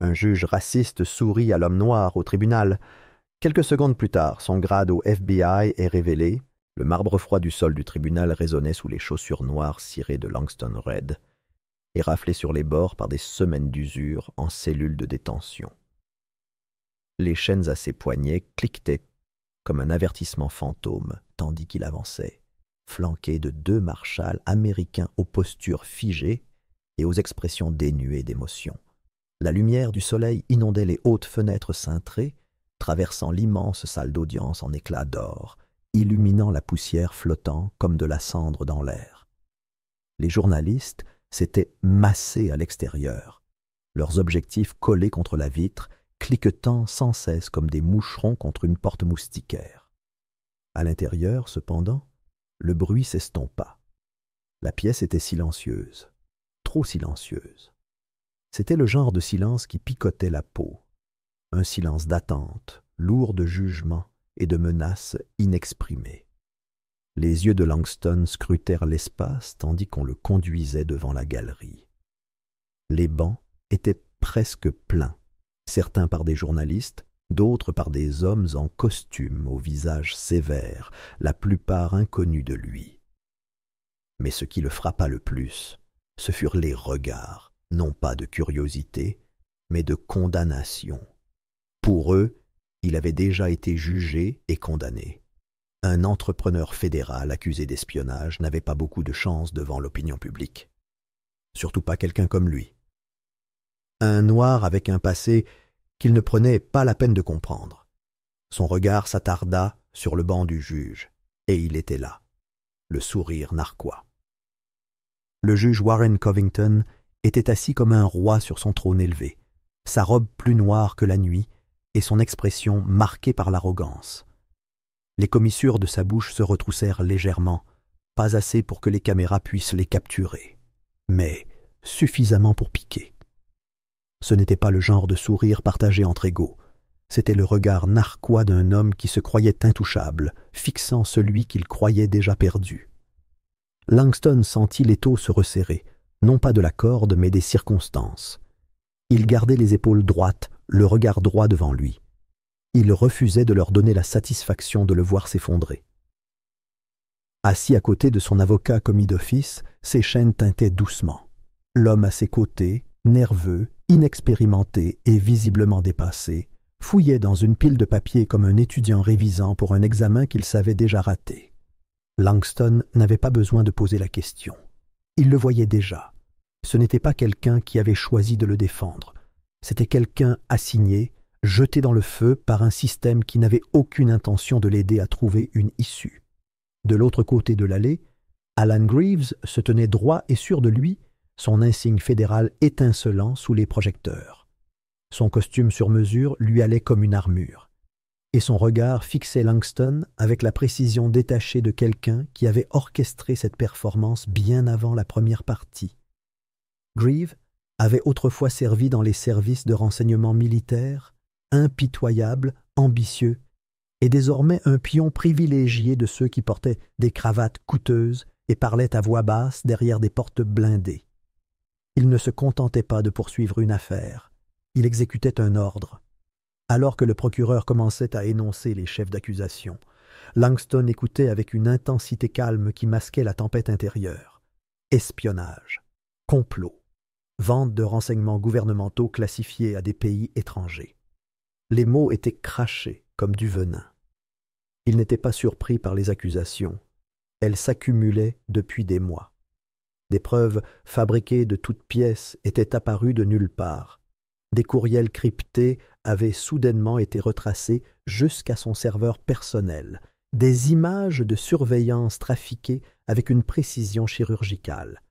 Un juge raciste sourit à l'homme noir au tribunal. Quelques secondes plus tard, son grade au FBI est révélé. Le marbre froid du sol du tribunal résonnait sous les chaussures noires cirées de Langston Red, éraflées sur les bords par des semaines d'usure en cellules de détention. Les chaînes à ses poignets cliquetaient comme un avertissement fantôme tandis qu'il avançait, flanqué de 2 marshals américains aux postures figées et aux expressions dénuées d'émotion. La lumière du soleil inondait les hautes fenêtres cintrées, traversant l'immense salle d'audience en éclats d'or, illuminant la poussière flottant comme de la cendre dans l'air. Les journalistes s'étaient massés à l'extérieur, leurs objectifs collés contre la vitre, cliquetant sans cesse comme des moucherons contre une porte moustiquaire. À l'intérieur, cependant, le bruit s'estompa. La pièce était silencieuse, trop silencieuse. C'était le genre de silence qui picotait la peau, un silence d'attente, lourd de jugement et de menaces inexprimées. Les yeux de Langston scrutèrent l'espace tandis qu'on le conduisait devant la galerie. Les bancs étaient presque pleins, certains par des journalistes, d'autres par des hommes en costume au visage sévère, la plupart inconnus de lui. Mais ce qui le frappa le plus, ce furent les regards, non pas de curiosité, mais de condamnation. Pour eux, il avait déjà été jugé et condamné. Un entrepreneur fédéral accusé d'espionnage n'avait pas beaucoup de chance devant l'opinion publique. Surtout pas quelqu'un comme lui. Un noir avec un passé qu'il ne prenait pas la peine de comprendre. Son regard s'attarda sur le banc du juge, et il était là, le sourire narquois. Le juge Warren Covington était assis comme un roi sur son trône élevé, sa robe plus noire que la nuit et son expression marquée par l'arrogance. Les commissures de sa bouche se retroussèrent légèrement, pas assez pour que les caméras puissent les capturer, mais suffisamment pour piquer. Ce n'était pas le genre de sourire partagé entre égaux. C'était le regard narquois d'un homme qui se croyait intouchable, fixant celui qu'il croyait déjà perdu. Langston sentit l'étau se resserrer, non pas de la corde, mais des circonstances. Il gardait les épaules droites, le regard droit devant lui. Il refusait de leur donner la satisfaction de le voir s'effondrer. Assis à côté de son avocat commis d'office, ses chaînes tintaient doucement. L'homme à ses côtés, nerveux, inexpérimenté et visiblement dépassé, fouillait dans une pile de papier comme un étudiant révisant pour un examen qu'il savait déjà rater. Langston n'avait pas besoin de poser la question. Il le voyait déjà. Ce n'était pas quelqu'un qui avait choisi de le défendre. C'était quelqu'un assigné, jeté dans le feu par un système qui n'avait aucune intention de l'aider à trouver une issue. De l'autre côté de l'allée, Alan Greaves se tenait droit et sûr de lui, son insigne fédéral étincelant sous les projecteurs. Son costume sur mesure lui allait comme une armure, et son regard fixait Langston avec la précision détachée de quelqu'un qui avait orchestré cette performance bien avant la première partie. Greaves avait autrefois servi dans les services de renseignement militaire, impitoyable, ambitieux, et désormais un pion privilégié de ceux qui portaient des cravates coûteuses et parlaient à voix basse derrière des portes blindées. Il ne se contentait pas de poursuivre une affaire, il exécutait un ordre. Alors que le procureur commençait à énoncer les chefs d'accusation, Langston écoutait avec une intensité calme qui masquait la tempête intérieure. Espionnage, complot, vente de renseignements gouvernementaux classifiés à des pays étrangers. Les mots étaient crachés comme du venin. Il n'était pas surpris par les accusations. Elles s'accumulaient depuis des mois. Des preuves fabriquées de toutes pièces étaient apparues de nulle part. Des courriels cryptés avaient soudainement été retracés jusqu'à son serveur personnel. Des images de surveillance trafiquées avec une précision chirurgicale.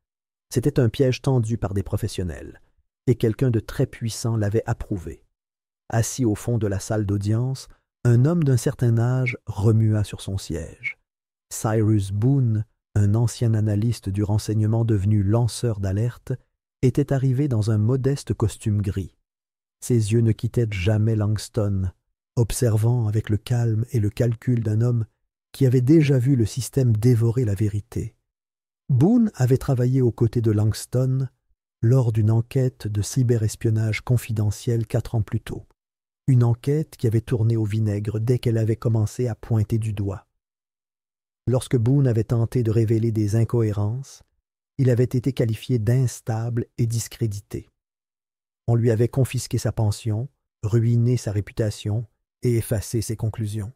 C'était un piège tendu par des professionnels, et quelqu'un de très puissant l'avait approuvé. Assis au fond de la salle d'audience, un homme d'un certain âge remua sur son siège. Cyrus Boone, un ancien analyste du renseignement devenu lanceur d'alerte, était arrivé dans un modeste costume gris. Ses yeux ne quittaient jamais Langston, observant avec le calme et le calcul d'un homme qui avait déjà vu le système dévorer la vérité. Boone avait travaillé aux côtés de Langston lors d'une enquête de cyberespionnage confidentiel 4 ans plus tôt. Une enquête qui avait tourné au vinaigre dès qu'elle avait commencé à pointer du doigt. Lorsque Boone avait tenté de révéler des incohérences, il avait été qualifié d'instable et discrédité. On lui avait confisqué sa pension, ruiné sa réputation et effacé ses conclusions.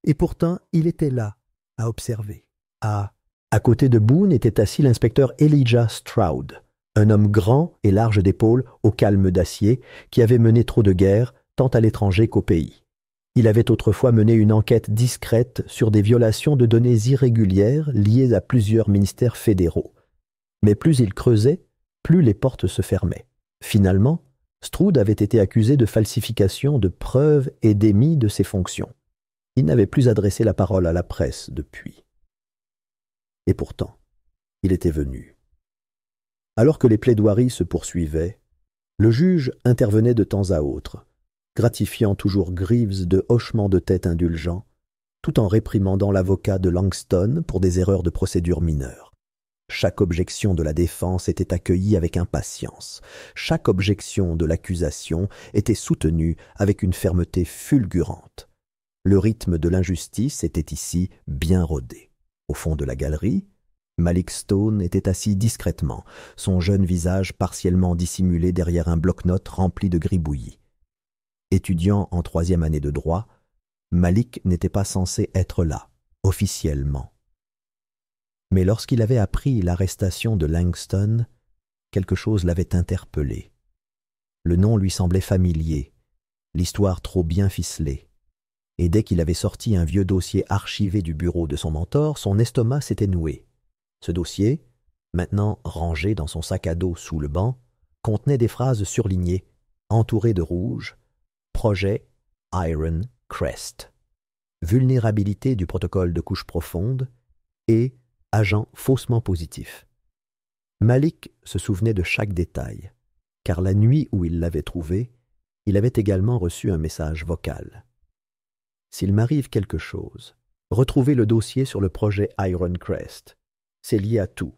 Et pourtant, il était là, à observer. À côté de Boone était assis l'inspecteur Elijah Stroud, un homme grand et large d'épaules, au calme d'acier, qui avait mené trop de guerres, tant à l'étranger qu'au pays. Il avait autrefois mené une enquête discrète sur des violations de données irrégulières liées à plusieurs ministères fédéraux. Mais plus il creusait, plus les portes se fermaient. Finalement, Stroud avait été accusé de falsification de preuves et démis de ses fonctions. Il n'avait plus adressé la parole à la presse depuis. Et pourtant, il était venu. Alors que les plaidoiries se poursuivaient, le juge intervenait de temps à autre, gratifiant toujours Greaves de hochements de tête indulgents, tout en réprimandant l'avocat de Langston pour des erreurs de procédure mineures. Chaque objection de la défense était accueillie avec impatience. Chaque objection de l'accusation était soutenue avec une fermeté fulgurante. Le rythme de l'injustice était ici bien rodé. Au fond de la galerie, Malik Stone était assis discrètement, son jeune visage partiellement dissimulé derrière un bloc-notes rempli de gribouillis. Étudiant en 3e année de droit, Malik n'était pas censé être là, officiellement. Mais lorsqu'il avait appris l'arrestation de Langston, quelque chose l'avait interpellé. Le nom lui semblait familier, l'histoire trop bien ficelée. Et dès qu'il avait sorti un vieux dossier archivé du bureau de son mentor, son estomac s'était noué. Ce dossier, maintenant rangé dans son sac à dos sous le banc, contenait des phrases surlignées, entourées de rouge, projet Iron Crest, vulnérabilité du protocole de couche profonde et agent faussement positif. Malik se souvenait de chaque détail, car la nuit où il l'avait trouvé, il avait également reçu un message vocal. S'il m'arrive quelque chose, retrouvez le dossier sur le projet Iron Crest. C'est lié à tout.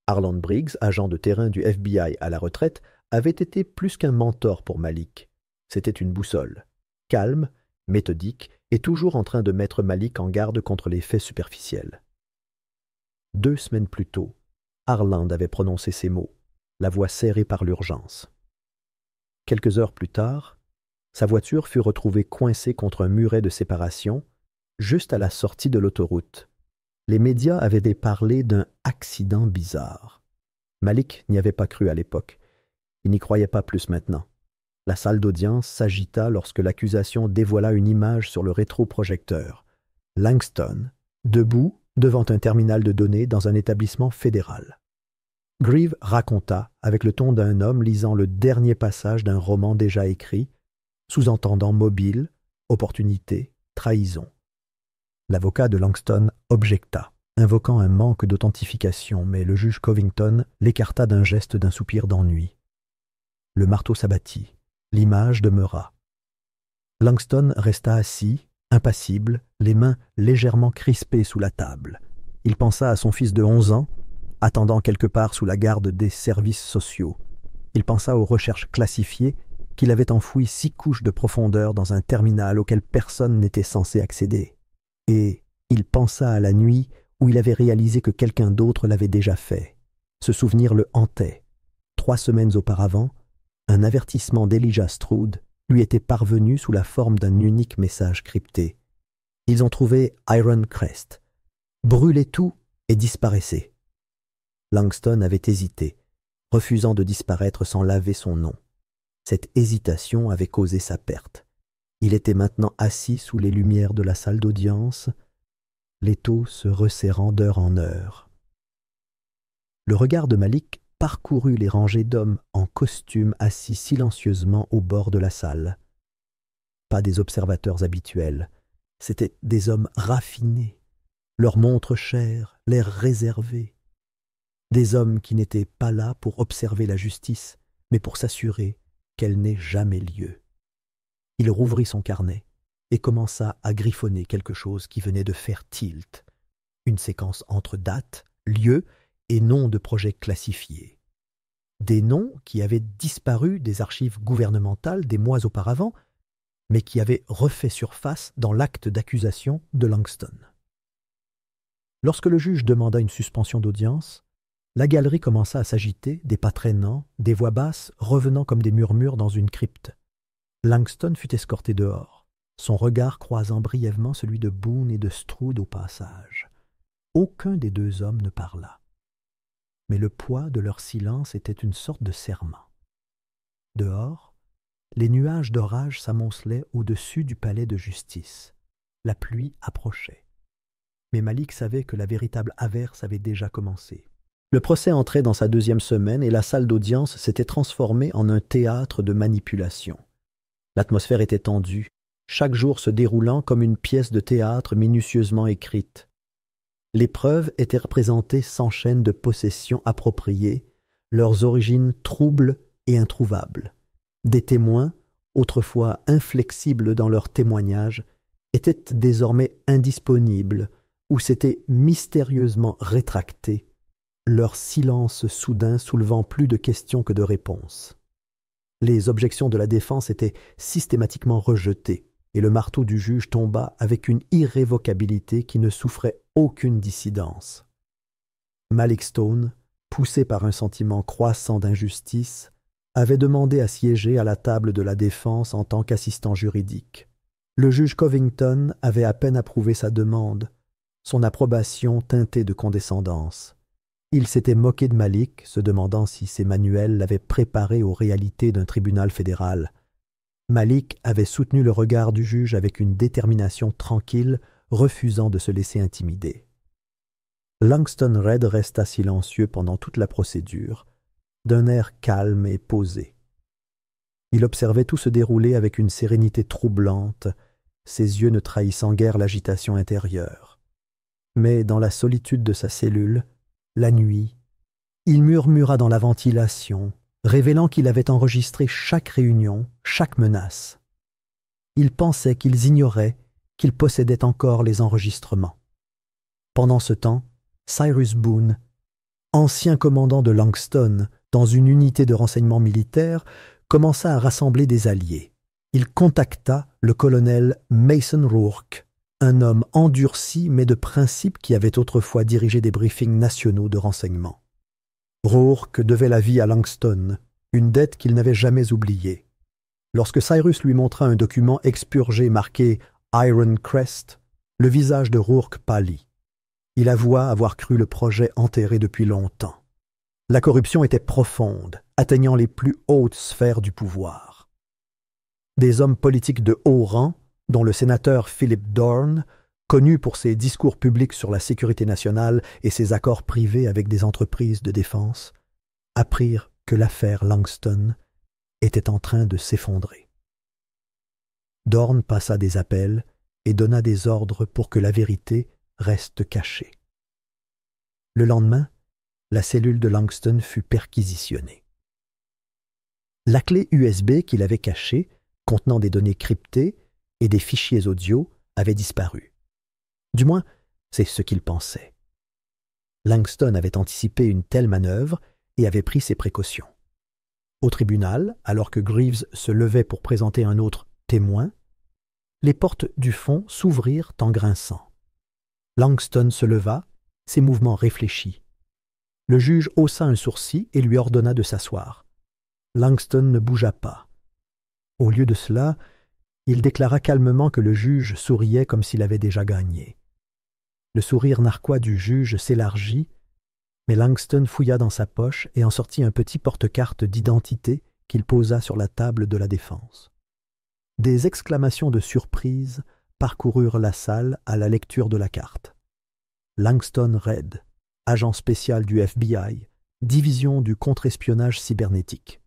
Harland Briggs, agent de terrain du FBI à la retraite, avait été plus qu'un mentor pour Malik. C'était une boussole, calme, méthodique et toujours en train de mettre Malik en garde contre les faits superficiels. 2 semaines plus tôt, Harland avait prononcé ces mots, la voix serrée par l'urgence. Quelques heures plus tard, sa voiture fut retrouvée coincée contre un muret de séparation, juste à la sortie de l'autoroute. Les médias avaient parlé d'un accident bizarre. Malik n'y avait pas cru à l'époque. Il n'y croyait pas plus maintenant. La salle d'audience s'agita lorsque l'accusation dévoila une image sur le rétroprojecteur. Langston, debout devant un terminal de données dans un établissement fédéral. Greaves raconta, avec le ton d'un homme lisant le dernier passage d'un roman déjà écrit, sous-entendant mobile, opportunité, trahison. L'avocat de Langston objecta, invoquant un manque d'authentification, mais le juge Covington l'écarta d'un geste d'un soupir d'ennui. Le marteau s'abattit. L'image demeura. Langston resta assis, impassible, les mains légèrement crispées sous la table. Il pensa à son fils de 11 ans, attendant quelque part sous la garde des services sociaux. Il pensa aux recherches classifiées qu'il avait enfouies 6 couches de profondeur dans un terminal auquel personne n'était censé accéder. Et il pensa à la nuit où il avait réalisé que quelqu'un d'autre l'avait déjà fait. Ce souvenir le hantait. 3 semaines auparavant, un avertissement d'Elijah Stroud lui était parvenu sous la forme d'un unique message crypté. Ils ont trouvé Iron Crest. Brûlez tout et disparaissez. Langston avait hésité, refusant de disparaître sans laver son nom. Cette hésitation avait causé sa perte. Il était maintenant assis sous les lumières de la salle d'audience, l'étau se resserrant d'heure en heure. Le regard de Malik parcourut les rangées d'hommes en costume assis silencieusement au bord de la salle. Pas des observateurs habituels, c'étaient des hommes raffinés, leurs montres chères, l'air réservé. Des hommes qui n'étaient pas là pour observer la justice, mais pour s'assurer qu'elle n'ait jamais lieu. Il rouvrit son carnet et commença à griffonner quelque chose qui venait de faire tilt, une séquence entre date, lieu et nom de projet classifié. des noms qui avaient disparu des archives gouvernementales des mois auparavant, mais qui avaient refait surface dans l'acte d'accusation de Langston. Lorsque le juge demanda une suspension d'audience, la galerie commença à s'agiter, des pas traînants, des voix basses revenant comme des murmures dans une crypte. Langston fut escorté dehors, son regard croisant brièvement celui de Boone et de Stroud au passage. Aucun des deux hommes ne parla. Mais le poids de leur silence était une sorte de serment. Dehors, les nuages d'orage s'amoncelaient au-dessus du palais de justice. La pluie approchait. Mais Malik savait que la véritable averse avait déjà commencé. Le procès entrait dans sa 2e semaine et la salle d'audience s'était transformée en un théâtre de manipulation. L'atmosphère était tendue, chaque jour se déroulant comme une pièce de théâtre minutieusement écrite. Les preuves étaient représentées sans chaîne de possession appropriée, leurs origines troubles et introuvables. Des témoins, autrefois inflexibles dans leurs témoignages, étaient désormais indisponibles ou s'étaient mystérieusement rétractés, leur silence soudain soulevant plus de questions que de réponses. Les objections de la défense étaient systématiquement rejetées, et le marteau du juge tomba avec une irrévocabilité qui ne souffrait aucune dissidence. Malik Stone, poussé par un sentiment croissant d'injustice, avait demandé à siéger à la table de la défense en tant qu'assistant juridique. Le juge Covington avait à peine approuvé sa demande, son approbation teintée de condescendance. Il s'était moqué de Malik, se demandant si ses manuels l'avaient préparé aux réalités d'un tribunal fédéral. Malik avait soutenu le regard du juge avec une détermination tranquille, refusant de se laisser intimider. Langston Red resta silencieux pendant toute la procédure, d'un air calme et posé. Il observait tout se dérouler avec une sérénité troublante, ses yeux ne trahissant guère l'agitation intérieure. Mais dans la solitude de sa cellule, la nuit, il murmura dans la ventilation, révélant qu'il avait enregistré chaque réunion, chaque menace. Il pensait qu'ils ignoraient qu'il possédait encore les enregistrements. Pendant ce temps, Cyrus Boone, ancien commandant de Langston dans une unité de renseignement militaire, commença à rassembler des alliés. Il contacta le colonel Mason Rourke, un homme endurci mais de principe qui avait autrefois dirigé des briefings nationaux de renseignement. Rourke devait la vie à Langston, une dette qu'il n'avait jamais oubliée. Lorsque Cyrus lui montra un document expurgé marqué « Iron Crest », le visage de Rourke pâlit. Il avoua avoir cru le projet enterré depuis longtemps. La corruption était profonde, atteignant les plus hautes sphères du pouvoir. Des hommes politiques de haut rang, dont le sénateur Philip Dorn, connu pour ses discours publics sur la sécurité nationale et ses accords privés avec des entreprises de défense, apprirent que l'affaire Langston était en train de s'effondrer. Dorn passa des appels et donna des ordres pour que la vérité reste cachée. Le lendemain, la cellule de Langston fut perquisitionnée. La clé USB qu'il avait cachée, contenant des données cryptées et des fichiers audio, avait disparu. Du moins, c'est ce qu'il pensait. Langston avait anticipé une telle manœuvre et avait pris ses précautions. Au tribunal, alors que Greaves se levait pour présenter un autre témoin, les portes du fond s'ouvrirent en grinçant. Langston se leva, ses mouvements réfléchis. Le juge haussa un sourcil et lui ordonna de s'asseoir. Langston ne bougea pas. Au lieu de cela, il déclara calmement que le juge souriait comme s'il avait déjà gagné. Le sourire narquois du juge s'élargit, mais Langston fouilla dans sa poche et en sortit un petit porte-carte d'identité qu'il posa sur la table de la défense. Des exclamations de surprise parcoururent la salle à la lecture de la carte. Langston Red, agent spécial du FBI, division du contre-espionnage cybernétique.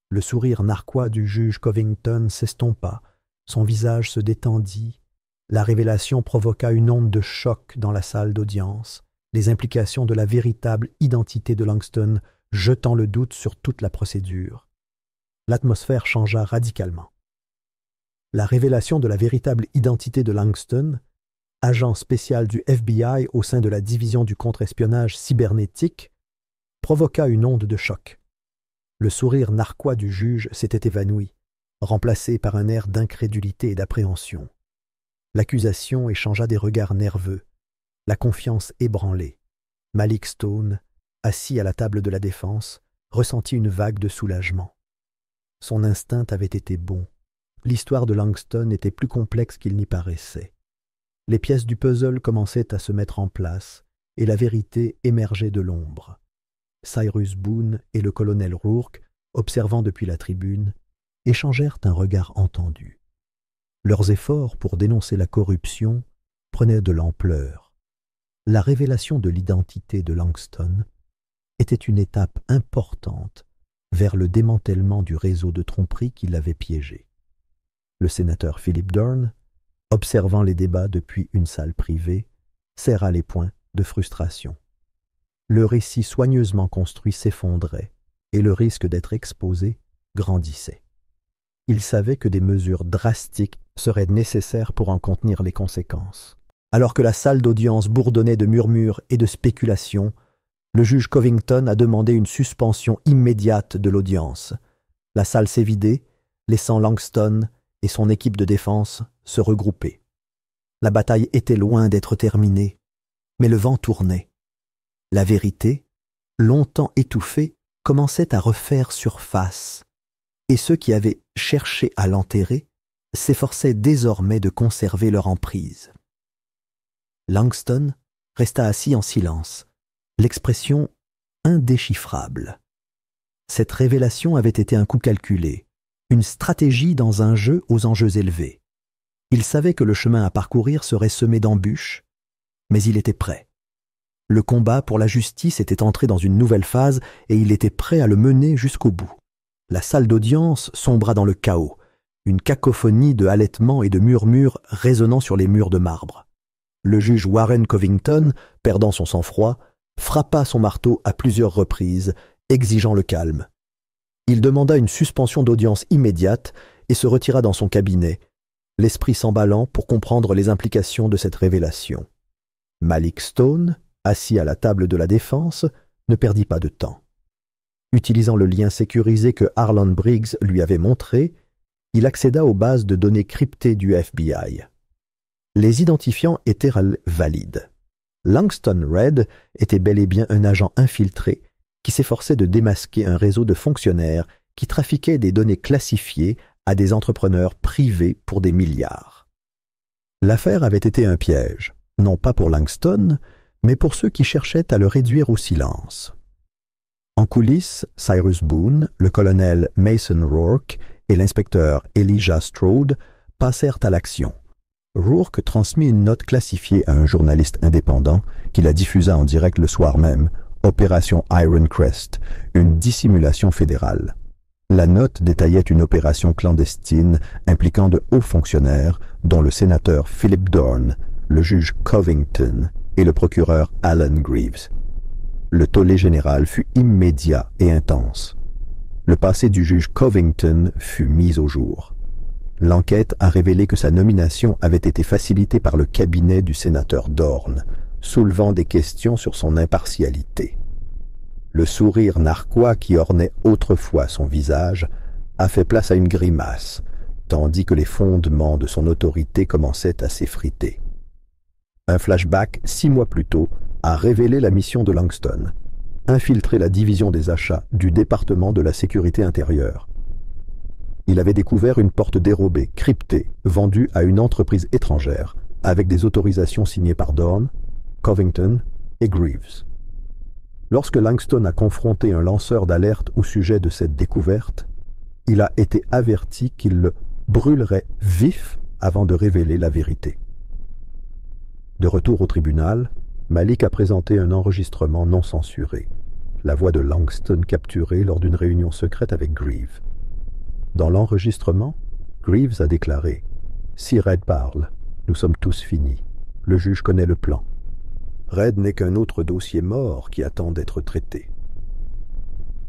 Le sourire narquois du juge Covington s'estompa, son visage se détendit, la révélation provoqua une onde de choc dans la salle d'audience, les implications de la véritable identité de Langston jetant le doute sur toute la procédure. L'atmosphère changea radicalement. La révélation de la véritable identité de Langston, agent spécial du FBI au sein de la division du contre-espionnage cybernétique, provoqua une onde de choc. Le sourire narquois du juge s'était évanoui, remplacé par un air d'incrédulité et d'appréhension. L'accusation échangea des regards nerveux, la confiance ébranlée. Malik Stone, assis à la table de la défense, ressentit une vague de soulagement. Son instinct avait été bon. L'histoire de Langston était plus complexe qu'il n'y paraissait. Les pièces du puzzle commençaient à se mettre en place, et la vérité émergeait de l'ombre. Cyrus Boone et le colonel Rourke, observant depuis la tribune, échangèrent un regard entendu. Leurs efforts pour dénoncer la corruption prenaient de l'ampleur. La révélation de l'identité de Langston était une étape importante vers le démantèlement du réseau de tromperie qui l'avait piégé. Le sénateur Philip Dorn, observant les débats depuis une salle privée, serra les poings de frustration. Le récit soigneusement construit s'effondrait et le risque d'être exposé grandissait. Il savait que des mesures drastiques seraient nécessaires pour en contenir les conséquences. Alors que la salle d'audience bourdonnait de murmures et de spéculations, le juge Covington a demandé une suspension immédiate de l'audience. La salle s'est vidée, laissant Langston et son équipe de défense se regrouper. La bataille était loin d'être terminée, mais le vent tournait. La vérité, longtemps étouffée, commençait à refaire surface, et ceux qui avaient cherché à l'enterrer s'efforçaient désormais de conserver leur emprise. Langston resta assis en silence, l'expression indéchiffrable. Cette révélation avait été un coup calculé, une stratégie dans un jeu aux enjeux élevés. Il savait que le chemin à parcourir serait semé d'embûches, mais il était prêt. Le combat pour la justice était entré dans une nouvelle phase et il était prêt à le mener jusqu'au bout. La salle d'audience sombra dans le chaos, une cacophonie de halètements et de murmures résonnant sur les murs de marbre. Le juge Warren Covington, perdant son sang-froid, frappa son marteau à plusieurs reprises, exigeant le calme. Il demanda une suspension d'audience immédiate et se retira dans son cabinet, l'esprit s'emballant pour comprendre les implications de cette révélation. Malik Stone, assis à la table de la défense, ne perdit pas de temps. Utilisant le lien sécurisé que Harlan Briggs lui avait montré, il accéda aux bases de données cryptées du FBI. Les identifiants étaient valides. Langston Red était bel et bien un agent infiltré qui s'efforçait de démasquer un réseau de fonctionnaires qui trafiquaient des données classifiées à des entrepreneurs privés pour des milliards. L'affaire avait été un piège, non pas pour Langston, mais pour ceux qui cherchaient à le réduire au silence. En coulisses, Cyrus Boone, le colonel Mason Rourke et l'inspecteur Elijah Strode passèrent à l'action. Rourke transmit une note classifiée à un journaliste indépendant qui la diffusa en direct le soir même, Opération Iron Crest, une dissimulation fédérale. La note détaillait une opération clandestine impliquant de hauts fonctionnaires, dont le sénateur Philip Dorn, le juge Covington et le procureur Alan Greaves. Le tollé général fut immédiat et intense. Le passé du juge Covington fut mis au jour. L'enquête a révélé que sa nomination avait été facilitée par le cabinet du sénateur Dorn, soulevant des questions sur son impartialité. Le sourire narquois qui ornait autrefois son visage a fait place à une grimace, tandis que les fondements de son autorité commençaient à s'effriter. Un flashback 6 mois plus tôt a révélé la mission de Langston, infiltrer la division des achats du département de la sécurité intérieure. Il avait découvert une porte dérobée, cryptée, vendue à une entreprise étrangère, avec des autorisations signées par Dorn, Covington et Greaves. Lorsque Langston a confronté un lanceur d'alerte au sujet de cette découverte, il a été averti qu'il le brûlerait vif avant de révéler la vérité. De retour au tribunal, Malik a présenté un enregistrement non censuré, la voix de Langston capturée lors d'une réunion secrète avec Greaves. Dans l'enregistrement, Greaves a déclaré « Si Red parle, nous sommes tous finis. Le juge connaît le plan. Red n'est qu'un autre dossier mort qui attend d'être traité. »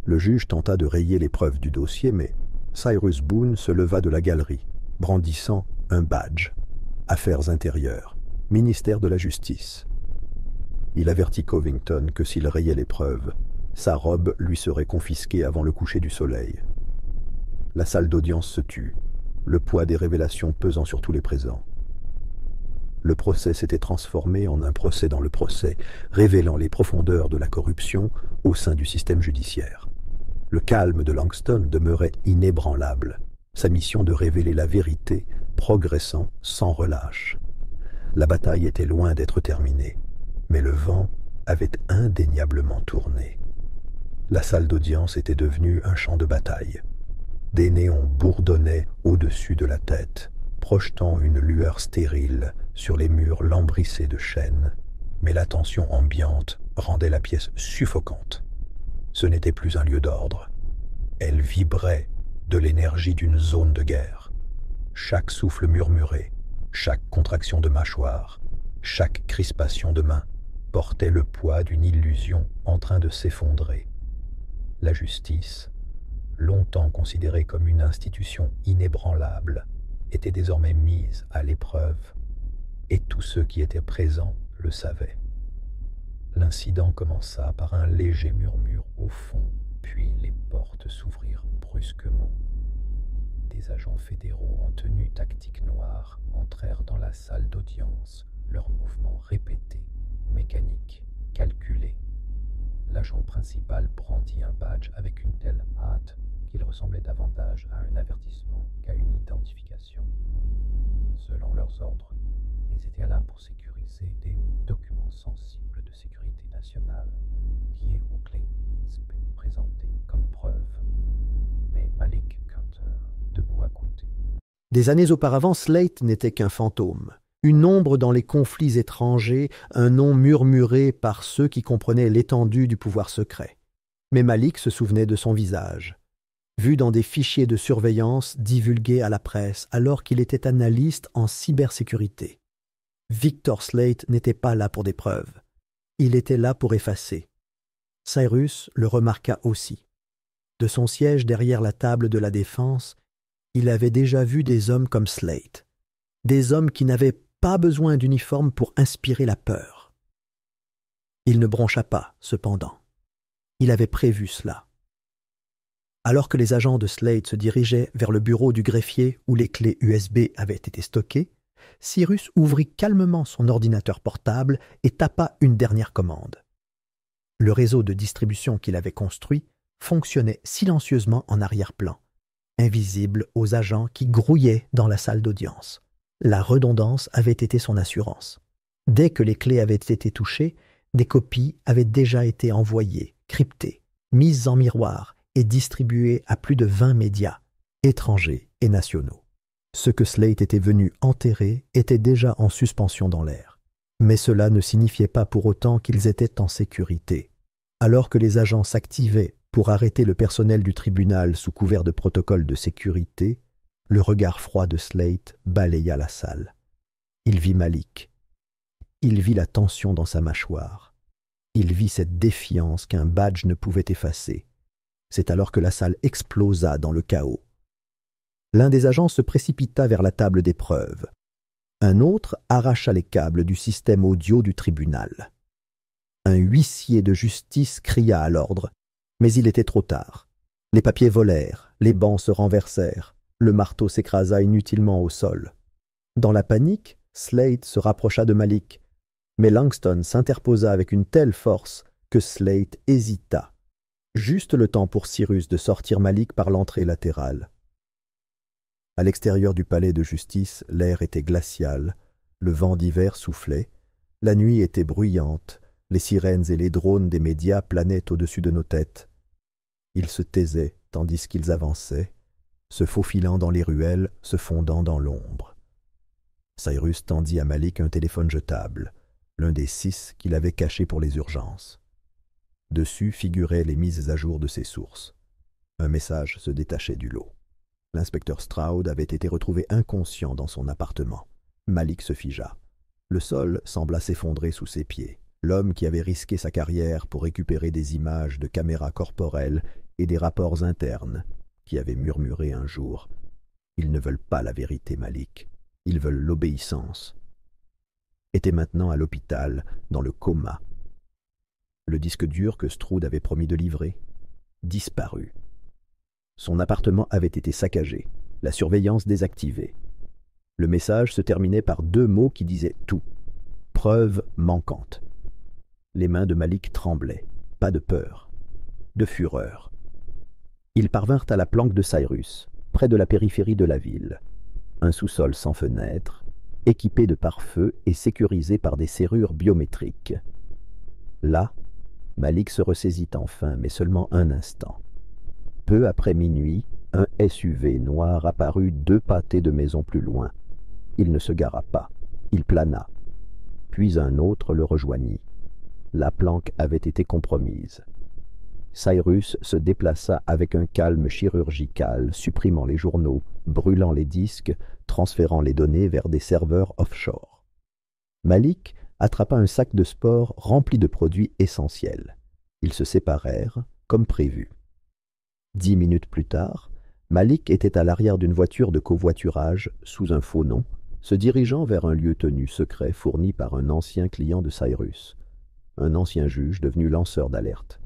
Le juge tenta de rayer les preuves du dossier, mais Cyrus Boone se leva de la galerie, brandissant un badge. Affaires intérieures, ministère de la Justice. Il avertit Covington que s'il rayait les preuves, Sa robe lui serait confisquée avant le coucher du soleil. La salle d'audience se tut, le poids des révélations pesant sur tous les présents. Le procès s'était transformé en un procès dans le procès, révélant les profondeurs de la corruption au sein du système judiciaire. Le calme de Langston demeurait inébranlable, sa mission de révéler la vérité progressant sans relâche. La bataille était loin d'être terminée, mais le vent avait indéniablement tourné. La salle d'audience était devenue un champ de bataille. Des néons bourdonnaient au-dessus de la tête, projetant une lueur stérile sur les murs lambrissés de chêne, mais la tension ambiante rendait la pièce suffocante. Ce n'était plus un lieu d'ordre. Elle vibrait de l'énergie d'une zone de guerre. Chaque souffle murmuré, chaque contraction de mâchoire, chaque crispation de main portait le poids d'une illusion en train de s'effondrer. La justice, longtemps considérée comme une institution inébranlable, était désormais mise à l'épreuve, et tous ceux qui étaient présents le savaient. L'incident commença par un léger murmure au fond, puis les portes s'ouvrirent brusquement. Des agents fédéraux en tenue tactique noire entrèrent dans la salle d'audience, leurs mouvements répétés, mécaniques, calculés. L'agent principal brandit un badge avec une telle hâte qu'il ressemblait davantage à un avertissement qu'à une identification. Selon leurs ordres, ils étaient là pour sécuriser des documents sensibles de sécurité nationale liés aux clés présentées comme preuve. Mais Malik Carter, debout à côté. Des années auparavant, Slate n'était qu'un fantôme, une ombre dans les conflits étrangers, un nom murmuré par ceux qui comprenaient l'étendue du pouvoir secret. Mais Malik se souvenait de son visage, vu dans des fichiers de surveillance divulgués à la presse alors qu'il était analyste en cybersécurité. Victor Slate n'était pas là pour des preuves. Il était là pour effacer. Cyrus le remarqua aussi. De son siège derrière la table de la défense, il avait déjà vu des hommes comme Slate, des hommes qui n'avaient pas besoin d'uniforme pour inspirer la peur. Il ne broncha pas, cependant. Il avait prévu cela. Alors que les agents de Slate se dirigeaient vers le bureau du greffier où les clés USB avaient été stockées, Cyrus ouvrit calmement son ordinateur portable et tapa une dernière commande. Le réseau de distribution qu'il avait construit fonctionnait silencieusement en arrière-plan, invisible aux agents qui grouillaient dans la salle d'audience. La redondance avait été son assurance. Dès que les clés avaient été touchées, des copies avaient déjà été envoyées, cryptées, mises en miroir et distribuées à plus de 20 médias, étrangers et nationaux. Ce que Slate était venu enterrer était déjà en suspension dans l'air. Mais cela ne signifiait pas pour autant qu'ils étaient en sécurité. Alors que les agents s'activaient pour arrêter le personnel du tribunal sous couvert de protocole de sécurité, le regard froid de Slate balaya la salle. Il vit Malik. Il vit la tension dans sa mâchoire. Il vit cette défiance qu'un badge ne pouvait effacer. C'est alors que la salle explosa dans le chaos. L'un des agents se précipita vers la table d'épreuve. Un autre arracha les câbles du système audio du tribunal. Un huissier de justice cria à l'ordre, mais il était trop tard. Les papiers volèrent, les bancs se renversèrent, le marteau s'écrasa inutilement au sol. Dans la panique, Slate se rapprocha de Malik, mais Langston s'interposa avec une telle force que Slate hésita, juste le temps pour Cyrus de sortir Malik par l'entrée latérale. À l'extérieur du palais de justice, l'air était glacial, le vent d'hiver soufflait, la nuit était bruyante, les sirènes et les drones des médias planaient au-dessus de nos têtes. Ils se taisaient tandis qu'ils avançaient, se faufilant dans les ruelles, se fondant dans l'ombre. Cyrus tendit à Malik un téléphone jetable, l'un des 6 qu'il avait caché pour les urgences. Dessus figuraient les mises à jour de ses sources. Un message se détachait du lot. L'inspecteur Stroud avait été retrouvé inconscient dans son appartement. Malik se figea. Le sol sembla s'effondrer sous ses pieds. L'homme qui avait risqué sa carrière pour récupérer des images de caméras corporelles et des rapports internes, qui avait murmuré un jour « Ils ne veulent pas la vérité, Malik. Ils veulent l'obéissance », était maintenant à l'hôpital, dans le coma. Le disque dur que Stroud avait promis de livrer, disparu. Son appartement avait été saccagé, la surveillance désactivée. Le message se terminait par 2 mots qui disaient tout. Preuve manquante. Les mains de Malik tremblaient, pas de peur, de fureur. Ils parvinrent à la planque de Cyrus, près de la périphérie de la ville. Un sous-sol sans fenêtre, équipé de pare-feu et sécurisé par des serrures biométriques. Là, Malik se ressaisit enfin, mais seulement un instant. Peu après minuit, un SUV noir apparut 2 pâtés de maisons plus loin. Il ne se gara pas, il plana. Puis un autre le rejoignit. La planque avait été compromise. Cyrus se déplaça avec un calme chirurgical, supprimant les journaux, brûlant les disques, transférant les données vers des serveurs offshore. Malik attrapa un sac de sport rempli de produits essentiels. Ils se séparèrent, comme prévu. 10 minutes plus tard, Malik était à l'arrière d'une voiture de covoiturage, sous un faux nom, se dirigeant vers un lieu tenu secret fourni par un ancien client de Cyrus, un ancien juge devenu lanceur d'alerte.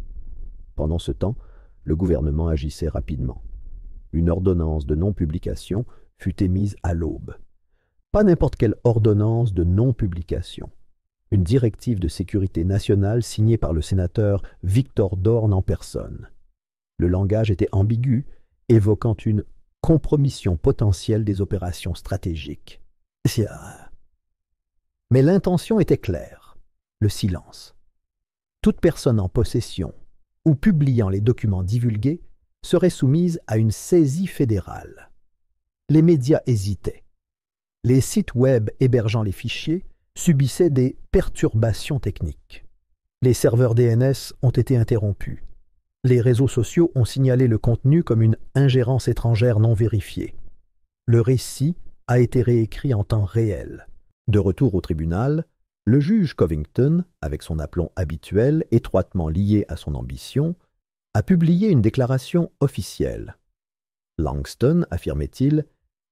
Pendant ce temps, le gouvernement agissait rapidement. Une ordonnance de non-publication fut émise à l'aube. Pas n'importe quelle ordonnance de non-publication. Une directive de sécurité nationale signée par le sénateur Victor Dorn en personne. Le langage était ambigu, évoquant une compromission potentielle des opérations stratégiques. Mais l'intention était claire, le silence. Toute personne en possession ou publiant les documents divulgués serait soumise à une saisie fédérale. Les médias hésitaient. Les sites web hébergeant les fichiers subissaient des perturbations techniques. Les serveurs DNS ont été interrompus. Les réseaux sociaux ont signalé le contenu comme une ingérence étrangère non vérifiée. Le récit a été réécrit en temps réel. De retour au tribunal, le juge Covington, avec son aplomb habituel étroitement lié à son ambition, a publié une déclaration officielle. Langston, affirmait-il,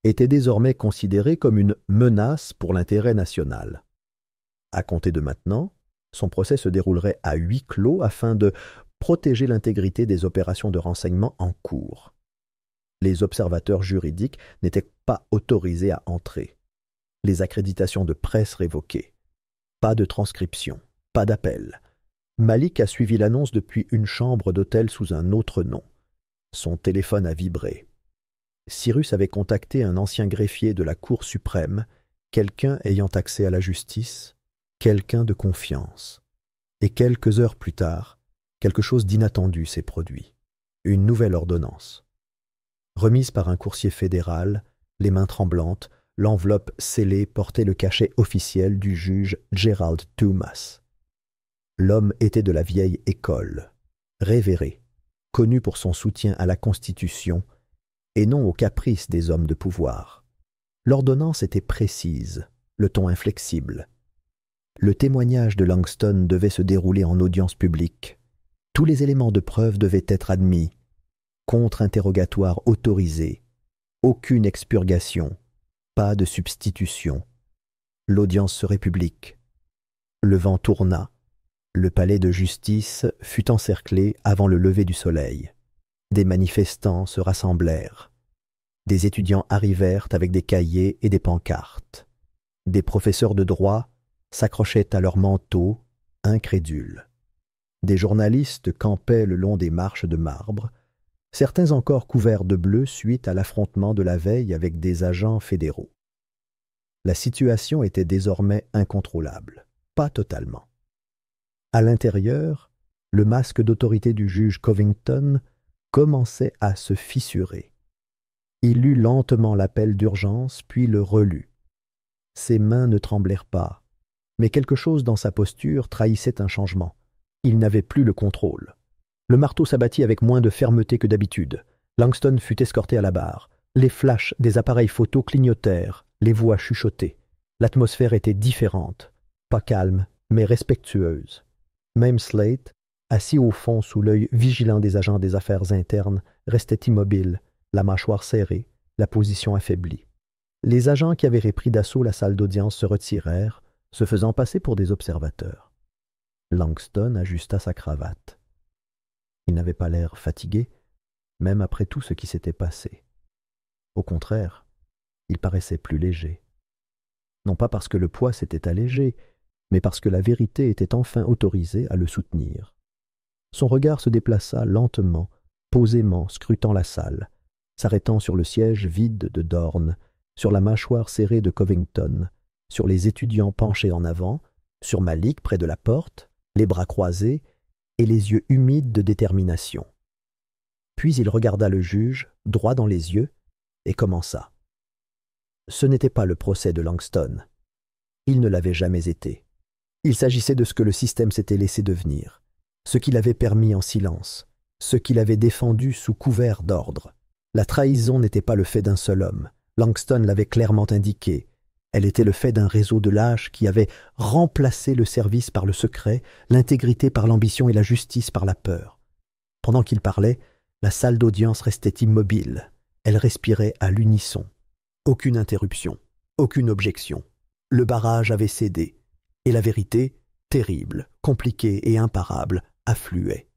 était désormais considéré comme une menace pour l'intérêt national. À compter de maintenant, son procès se déroulerait à huis clos afin de protéger l'intégrité des opérations de renseignement en cours. Les observateurs juridiques n'étaient pas autorisés à entrer. Les accréditations de presse révoquées. Pas de transcription, pas d'appel. Malik a suivi l'annonce depuis une chambre d'hôtel sous un autre nom. Son téléphone a vibré. Cyrus avait contacté un ancien greffier de la Cour suprême, quelqu'un ayant accès à la justice, quelqu'un de confiance. Et quelques heures plus tard, quelque chose d'inattendu s'est produit. Une nouvelle ordonnance. Remise par un coursier fédéral, les mains tremblantes, l'enveloppe scellée portait le cachet officiel du juge Gerald Thomas. L'homme était de la vieille école, révéré, connu pour son soutien à la Constitution et non aux caprices des hommes de pouvoir. L'ordonnance était précise, le ton inflexible. Le témoignage de Langston devait se dérouler en audience publique. Tous les éléments de preuve devaient être admis. Contre-interrogatoire autorisé. Aucune expurgation. Pas de substitution. L'audience serait publique. Le vent tourna. Le palais de justice fut encerclé avant le lever du soleil. Des manifestants se rassemblèrent. Des étudiants arrivèrent avec des cahiers et des pancartes. Des professeurs de droit s'accrochaient à leurs manteaux, incrédules. Des journalistes campaient le long des marches de marbre, certains encore couverts de bleu suite à l'affrontement de la veille avec des agents fédéraux. La situation était désormais incontrôlable, pas totalement. À l'intérieur, le masque d'autorité du juge Covington commençait à se fissurer. Il lut lentement l'appel d'urgence, puis le relut. Ses mains ne tremblèrent pas, mais quelque chose dans sa posture trahissait un changement. Il n'avait plus le contrôle. Le marteau s'abattit avec moins de fermeté que d'habitude. Langston fut escorté à la barre. Les flashs des appareils photo clignotèrent, les voix chuchotaient. L'atmosphère était différente, pas calme, mais respectueuse. Même Slate, assis au fond sous l'œil vigilant des agents des affaires internes, restait immobile, la mâchoire serrée, la position affaiblie. Les agents qui avaient repris d'assaut la salle d'audience se retirèrent, se faisant passer pour des observateurs. Langston ajusta sa cravate. Il n'avait pas l'air fatigué, même après tout ce qui s'était passé. Au contraire, il paraissait plus léger. Non pas parce que le poids s'était allégé, mais parce que la vérité était enfin autorisée à le soutenir. Son regard se déplaça lentement, posément, scrutant la salle, s'arrêtant sur le siège vide de Dorn, sur la mâchoire serrée de Covington, sur les étudiants penchés en avant, sur Malik près de la porte, les bras croisés et les yeux humides de détermination. Puis il regarda le juge, droit dans les yeux, et commença. Ce n'était pas le procès de Langston. Il ne l'avait jamais été. Il s'agissait de ce que le système s'était laissé devenir, ce qu'il avait permis en silence, ce qu'il avait défendu sous couvert d'ordre. La trahison n'était pas le fait d'un seul homme. Langston l'avait clairement indiqué. Elle était le fait d'un réseau de lâches qui avait remplacé le service par le secret, l'intégrité par l'ambition et la justice par la peur. Pendant qu'il parlait, la salle d'audience restait immobile. Elle respirait à l'unisson. Aucune interruption, aucune objection. Le barrage avait cédé, et la vérité, terrible, compliquée et imparable, affluait.